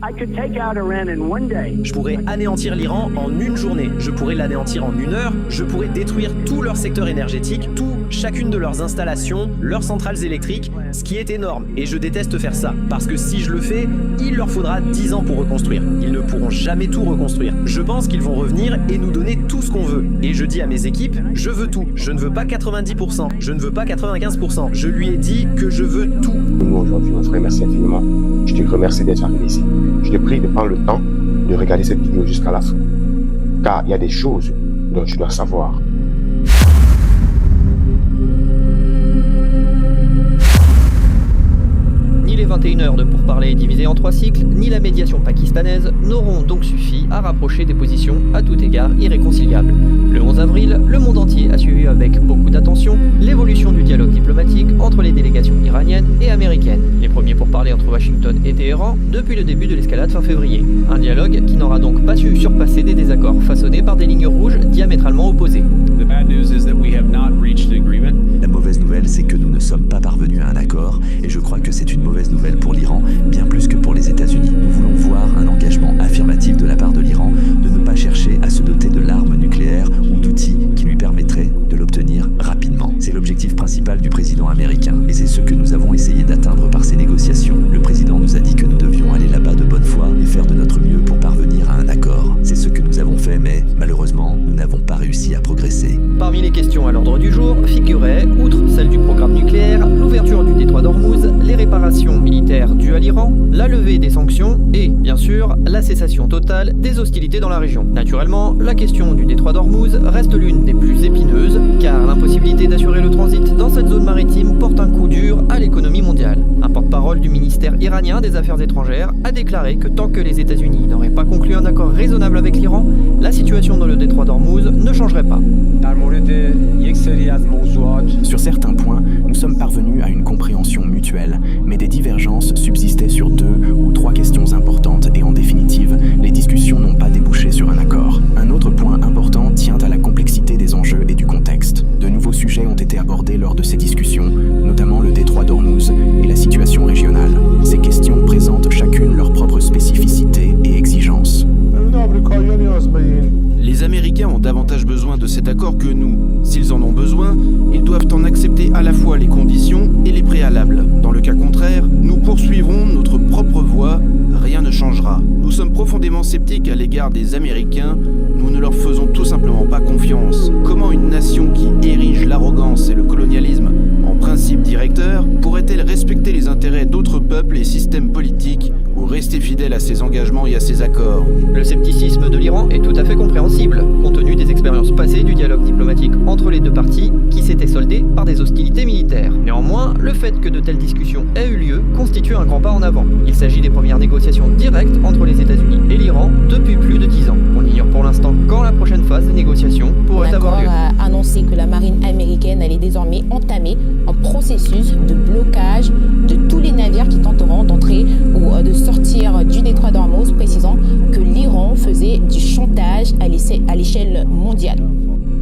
Je pourrais anéantir l'Iran en une journée, je pourrais l'anéantir en une heure, je pourrais détruire tout leur secteur énergétique, chacune de leurs installations, leurs centrales électriques, ce qui est énorme. Et je déteste faire ça, parce que si je le fais, il leur faudra 10 ans pour reconstruire. Ils ne pourront jamais tout reconstruire. Je pense qu'ils vont revenir et nous donner tout ce qu'on veut. Et je dis à mes équipes, je veux tout. Je ne veux pas 90%, je ne veux pas 95%. Je lui ai dit que je veux tout. Nous, aujourd'hui, on te remercie infiniment. Je te remercie d'être arrivé ici. Je te prie de prendre le temps de regarder cette vidéo jusqu'à la fin. Car il y a des choses dont tu dois savoir. Ni les 21 heures de pourparlers divisées en 3 cycles, ni la médiation pakistanaise n'auront donc suffi à rapprocher des positions à tout égard irréconciliables. Le 11 avril, le monde entier a suivi avec beaucoup d'attention l'évolution du dialogue diplomatique entre les délégations iraniennes et américaines. Les premiers pourparlers entre Washington et Téhéran depuis le début de l'escalade fin février. Un dialogue qui n'aura donc pas su surpasser des désaccords façonnés par des lignes rouges diamétralement opposées. La mauvaise nouvelle, c'est que nous ne sommes pas parvenus à un accord, et je crois que c'est une mauvaise nouvelle pour l'Iran, bien plus que pour les États-Unis. Nous voulons voir un engagement affirmatif de la part de l'Iran de ne pas chercher à se doter de l'arme nucléaire ou d'outils qui lui permettraient de l'obtenir rapidement. C'est l'objectif principal du président américain, et c'est ce que nous avons essayé d'atteindre par ces négociations. Le président nous a dit que nous devions aller là-bas de bonne foi et faire de notre mieux pour parvenir à un accord. C'est ce que nous avons fait, mais malheureusement, nous n'avons pas réussi à progresser. Parmi les questions à l'ordre du jour figuraient, outre celle du programme nucléaire, l'ouverture du détroit d'Ormuz, les réparations militaires dues à l'Iran, la levée des sanctions et, bien sûr, la cessation totale des hostilités dans la région. Naturellement, la question du détroit d'Ormuz reste l'une des plus épineuses, car l'impossibilité d'assurer le transit dans cette zone maritime porte un coup dur à l'économie mondiale. Un porte-parole du ministère iranien des Affaires étrangères a déclaré que tant que les États-Unis n'auraient pas conclu un accord raisonnable avec l'Iran, la situation dans le détroit d'Ormuz ne changerait pas. Sur certains points, nous sommes parvenus à une compréhension mutuelle, mais des divergences subsistaient sur 2 ou 3 questions importantes et en définitive, les discussions n'ont pas débouché sur un accord. Un autre point important tient à la complexité des enjeux et du contexte. De nouveaux sujets ont été abordés lors de ces discussions, notamment le détroit d'Ormuz et la situation régionale. Ces questions présentent chacune leurs propres spécificités et exigences. Les Américains ont davantage besoin de cet accord que nous. S'ils en ont besoin, ils doivent en accepter à la fois les conditions et les préalables. Dans le cas contraire, nous poursuivrons notre propre voie, rien ne changera. Nous sommes profondément sceptiques à l'égard des Américains, nous ne leur faisons tout simplement pas confiance. Comment une nation qui érige l'arrogance et le colonialisme en principe directeur pourrait-elle respecter les intérêts d'autres peuples et systèmes politiques ou rester fidèle à ses engagements et à ses accords? Le scepticisme de l'Iran est tout à fait compréhensible, compte tenu des expériences passées du dialogue diplomatique entre les deux parties qui s'étaient soldées par des hostilités militaires. Néanmoins, le fait que de telles discussions aient eu lieu constitue un grand pas en avant. Il s'agit des premières négociations directes entre les États-Unis et l'Iran depuis plus de 10 ans. On ignore pour l'instant quand la prochaine phase des négociations pourrait avoir lieu. L'accord a annoncé que la marine américaine allait désormais entamer un processus de blocage de tous les navires qui tenteront d'entrer ou de sortir du détroit d'Ormuz, précisant que l'Iran faisait du chantage à l'échelle mondiale.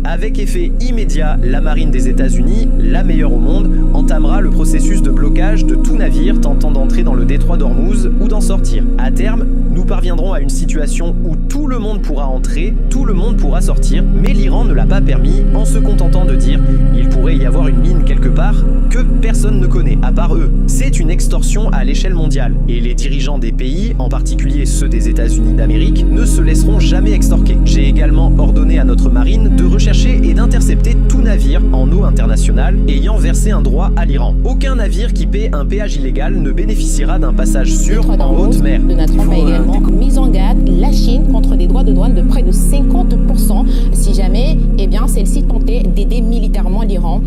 Avec effet immédiat, la marine des États-Unis, la meilleure au monde, entamera le processus de blocage de tout navire tentant d'entrer dans le détroit d'Ormuz ou d'en sortir. À terme, nous parviendrons à une situation où tout le monde pourra entrer, tout le monde pourra sortir, mais l'Iran ne l'a pas permis en se contentant de dire « il pourrait y avoir une mine quelque part » que personne ne connaît, à part eux. C'est une extorsion à l'échelle mondiale, et les dirigeants des pays, en particulier ceux des États-Unis d'Amérique, ne se laisseront jamais extorquer. J'ai également ordonné à notre marine de rechercher et d'intercepter tout navire en eau internationale ayant versé un droit à l'Iran. Aucun navire qui paie un péage illégal ne bénéficiera d'un passage sûr en haute mer. Donald Trump a également mis en garde la Chine contre des droits de douane de près de 50% si jamais celle-ci tentait d'aider militairement l'Iran.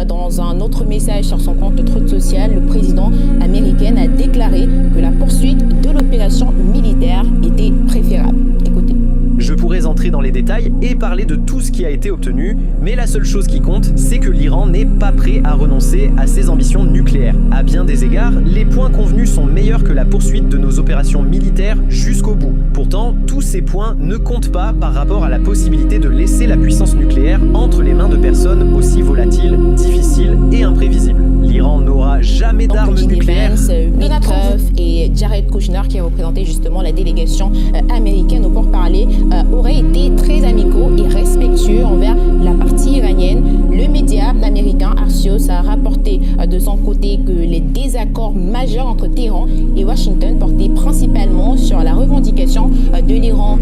Dans un autre message sur son compte Truth Social, le président américain a déclaré que la poursuite de l'opération militaire était préférable. Écoutez. Je pourrais entrer dans les détails et parler de tout ce qui a été obtenu, mais la seule chose qui compte, c'est que l'Iran n'est pas prêt à renoncer à ses ambitions nucléaires. À bien des égards, les points convenus sont meilleurs que la poursuite de nos opérations militaires jusqu'au bout. Pourtant, tous ces points ne comptent pas par rapport à la possibilité de laisser la puissance nucléaire entre les mains de personnes aussi volatiles, difficiles et imprévisibles. l'Iran n'aura jamais d'armes nucléaires. Donald Trump et Jared Kushner, qui représentait justement la délégation américaine au pourparlers, auraient été très amicaux et respectueux envers la partie iranienne. Le média américain Axios a rapporté de son côté que les désaccords majeurs entre Téhéran et Washington portaient principalement sur la revendication de l'Iran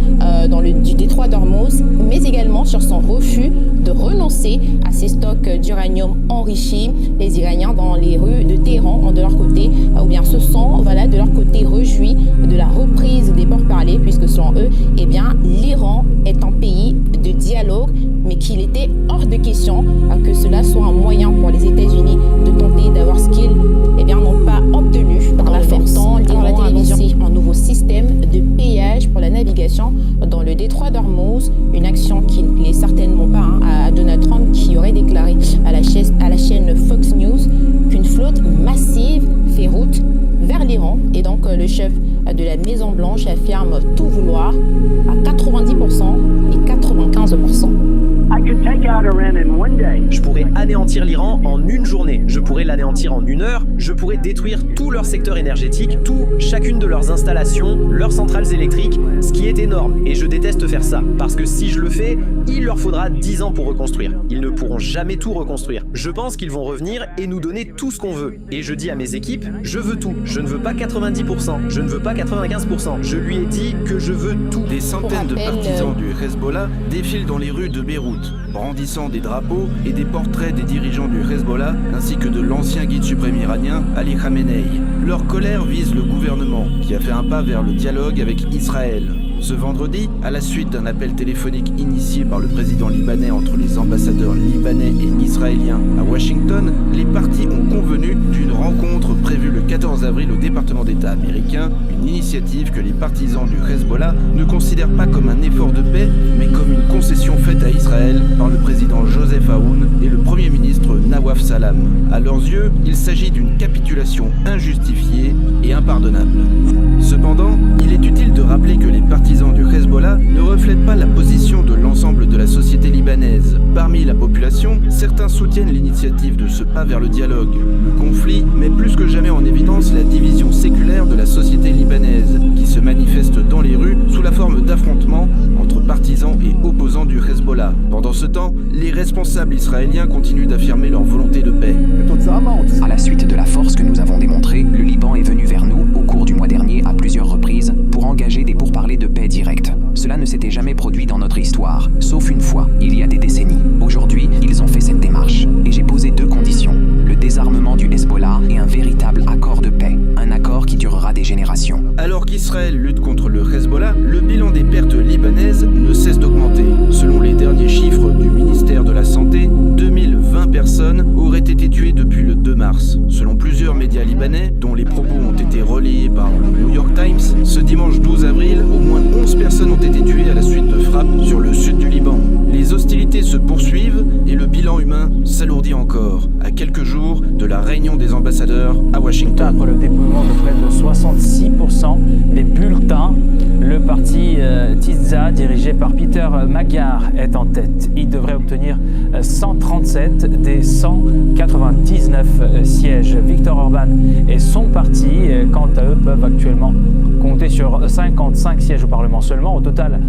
du détroit d'Ormuz, mais également sur son refus de renoncer à ses stocks d'uranium enrichi. Les Iraniens dans les rues de Téhéran ont de leur côté, ou bien se sont de leur côté réjouis de la reprise des pourparlers, puisque selon eux, l'Iran est un pays de dialogue, mais qu'il était hors de question que cela soit un moyen pour les États-Unis de tenter d'avoir ce qu'ils n'ont pas obtenu. Dans la temps, l'Iran a annoncé un nouveau système de péage pour la navigation dans le détroit d'Ormuz, une action qui ne plaît certainement pas à Donald Trump, qui aurait déclaré à la chaîne Fox News qu'une flotte massive fait route vers l'Iran. Et donc le chef de la Maison Blanche affirme tout vouloir à 90% et 95%. Je pourrais anéantir l'Iran en une journée, je pourrais l'anéantir en 1 heure, je pourrais détruire tout leur secteur énergétique, chacune de leurs installations, leurs centrales électriques, ce qui est énorme. Et je déteste faire ça, parce que si je le fais, il leur faudra 10 ans pour reconstruire. Ils ne pourront jamais tout reconstruire. Je pense qu'ils vont revenir et nous donner tout ce qu'on veut. Et je dis à mes équipes, je veux tout. Je ne veux pas 90%, je ne veux pas 95%. Je lui ai dit que je veux tout. Des centaines de partisans du Hezbollah défilent dans les rues de Beyrouth, brandissant des drapeaux et des portraits des dirigeants du Hezbollah, ainsi que de l'ancien guide suprême iranien, Ali Khamenei. Leur colère vise le gouvernement, qui a fait un pas vers le dialogue avec Israël. Ce vendredi, à la suite d'un appel téléphonique initié par le président libanais entre les ambassadeurs libanais et israéliens à Washington, les parties ont convenu d'une rencontre prévue le 14 avril au département d'État américain, une initiative que les partisans du Hezbollah ne considèrent pas comme un effort de paix, mais comme une concession faite à Israël par le président Joseph Aoun et le premier ministre Nawaf Salam. À leurs yeux, il s'agit d'une capitulation injustifiée et impardonnable. Cependant, il est utile de rappeler que les partisans du Hezbollah ne reflètent pas la position de l'ensemble de la société libanaise. Parmi la population, certains soutiennent l'initiative de ce pas vers le dialogue. Le conflit met plus que jamais en évidence la division séculaire de la société libanaise, qui se manifeste dans les rues sous la forme d'affrontements entre partisans et opposants du Hezbollah. Pendant ce temps, les responsables israéliens continuent d'affirmer leur volonté de paix. À la suite de la force que nous avons démontrée, le Liban est venu vers nous au cours du mois dernier à plusieurs reprises pour engager des pourparlers de paix directs. Cela ne s'était jamais produit dans notre histoire, sauf une fois, il y a des décennies. Aujourd'hui, ils ont fait cette démarche. Et j'ai posé 2 conditions. Le désarmement du Hezbollah et un véritable accord de paix. Un accord qui durera des générations. Alors qu'Israël lutte contre le Hezbollah, le bilan des pertes libanaises ne cesse d'augmenter. Selon les derniers chiffres du ministère de la Santé, 2020 personnes auraient été tuées depuis le 2 mars. Selon plusieurs médias libanais, dont les propos ont été relayés par le New York Times, ce dimanche 12 avril, au moins 11 personnes ont été tuées à la suite de frappes sur le sud du Liban. Les hostilités se poursuivent et le bilan humain s'alourdit encore, à quelques jours de la réunion des ambassadeurs à Washington. Pour le déploiement de près de 66% des bulletins, le parti Tizza, dirigé par Peter Magyar, est en tête. Il devrait obtenir 137 des 199 sièges. Viktor Orban et son parti, quant à eux, peuvent actuellement compter sur 55 sièges au Parlement seulement. Au total,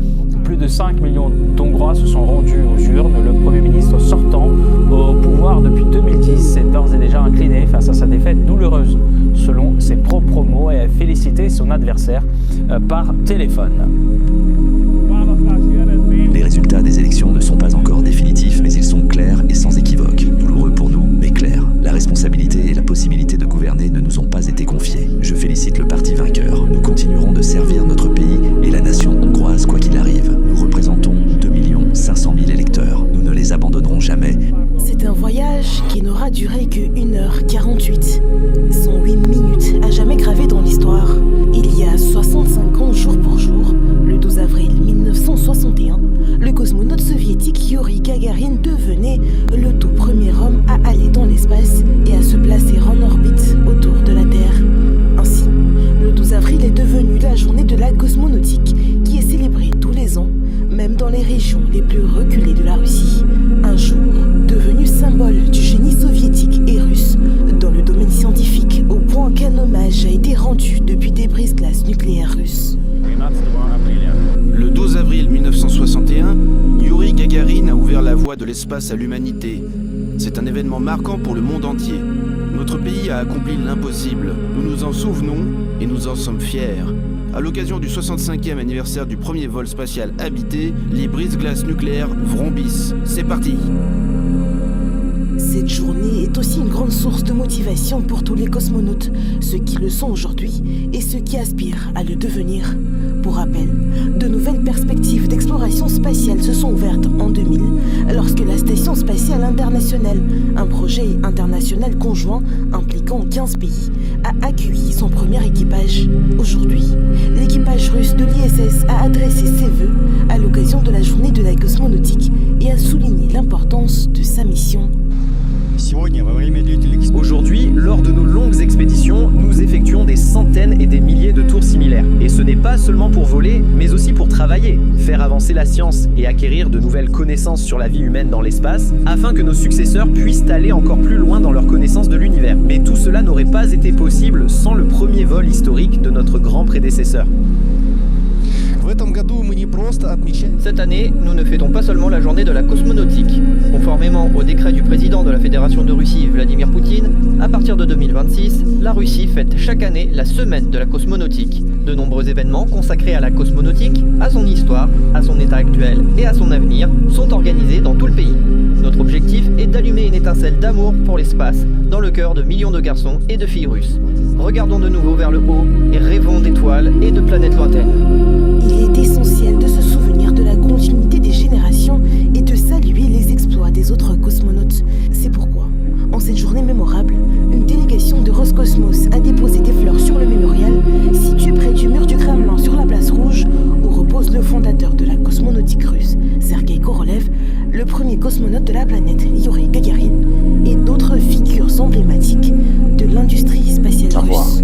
plus de 5 millions d'Hongrois se sont rendus aux urnes. Le Premier ministre sortant au pouvoir depuis 2010 s'est d'ores et déjà incliné face à sa défaite douloureuse, selon ses propres mots, et a félicité son adversaire par téléphone. Les résultats des élections ne sont pas encore définitifs, mais ils sont clairs et sans équivoque. Douloureux pour nous, mais clairs. La responsabilité et la possibilité de gouverner ne nous ont pas été confiées. Je félicite le parti vainqueur. Nous continuerons de servir notre pays et la nation hongroise quoi qu'il arrive. Nous représentons 2 500 000 électeurs. Nous ne les abandonnerons jamais. C'est un voyage qui n'aura duré que 1h48. 108 minutes à jamais gravées dans l'histoire. Il y a 65 ans jour pour jour, le 12 avril 1961, le cosmonaute soviétique Yuri Gagarin devenait le tout premier homme à aller dans l'espace et à se placer en orbite autour de la Terre. Ainsi, le 12 avril est devenu la journée de la cosmonautique qui est célébrée tous les ans, même dans les régions les plus reculées de la Russie. Un jour devenu symbole du génie soviétique et russe dans le Le 12 avril 1961, Yuri Gagarin a ouvert la voie de l'espace à l'humanité. C'est un événement marquant pour le monde entier. Notre pays a accompli l'impossible. Nous nous en souvenons et nous en sommes fiers. À l'occasion du 65e anniversaire du premier vol spatial habité, les brise-glaces nucléaires vrombissent. C'est parti! Cette journée est aussi une grande source de motivation pour tous les cosmonautes, ceux qui le sont aujourd'hui et ceux qui aspirent à le devenir. Pour rappel, de nouvelles perspectives d'exploration spatiale se sont ouvertes en 2000 lorsque la Station spatiale internationale, un projet international conjoint impliquant 15 pays, a accueilli son premier équipage. Aujourd'hui, l'équipage russe de l'ISS a adressé ses vœux à l'occasion de la journée de la cosmonautique et a souligné l'importance de sa mission. Aujourd'hui, lors de nos longues expéditions, nous effectuons des centaines et des milliers de tours similaires. Et ce n'est pas seulement pour voler, mais aussi pour travailler, faire avancer la science et acquérir de nouvelles connaissances sur la vie humaine dans l'espace, afin que nos successeurs puissent aller encore plus loin dans leur connaissance de l'univers. Mais tout cela n'aurait pas été possible sans le premier vol historique de notre grand prédécesseur. Cette année, nous ne fêtons pas seulement la journée de la cosmonautique. Conformément au décret du président de la Fédération de Russie, Vladimir Poutine, à partir de 2026, la Russie fête chaque année la semaine de la cosmonautique. De nombreux événements consacrés à la cosmonautique, à son histoire, à son état actuel et à son avenir sont organisés dans tout le pays. Notre objectif est d'allumer une étincelle d'amour pour l'espace dans le cœur de millions de garçons et de filles russes. Regardons de nouveau vers le haut et rêvons d'étoiles et de planètes lointaines. Il est essentiel de se souvenir de la continuité des générations et de saluer les exploits des autres cosmonautes. C'est pourquoi, en cette journée mémorable, une délégation de Roscosmos a déposé des fleurs sur le mémorial situé près du mur du Kremlin sur la place Rouge, où repose le fondateur de la cosmonautique russe, Sergei Korolev, le premier cosmonaute de la planète, Yuri Gagarin, et d'autres figures emblématiques de l'industrie spatiale russe.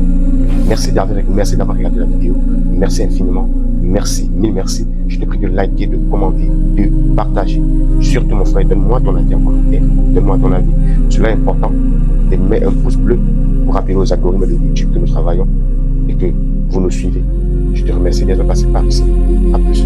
Merci d'avoir regardé la vidéo. Merci infiniment. Merci, mille merci. Je te prie de liker, de commenter, de partager. Surtout mon frère, donne-moi ton avis en commentaire. Donne-moi ton avis. Cela est important. Et mets un pouce bleu pour rappeler aux algorithmes de YouTube que nous travaillons et que vous nous suivez. Je te remercie d'être passé par ici. À plus.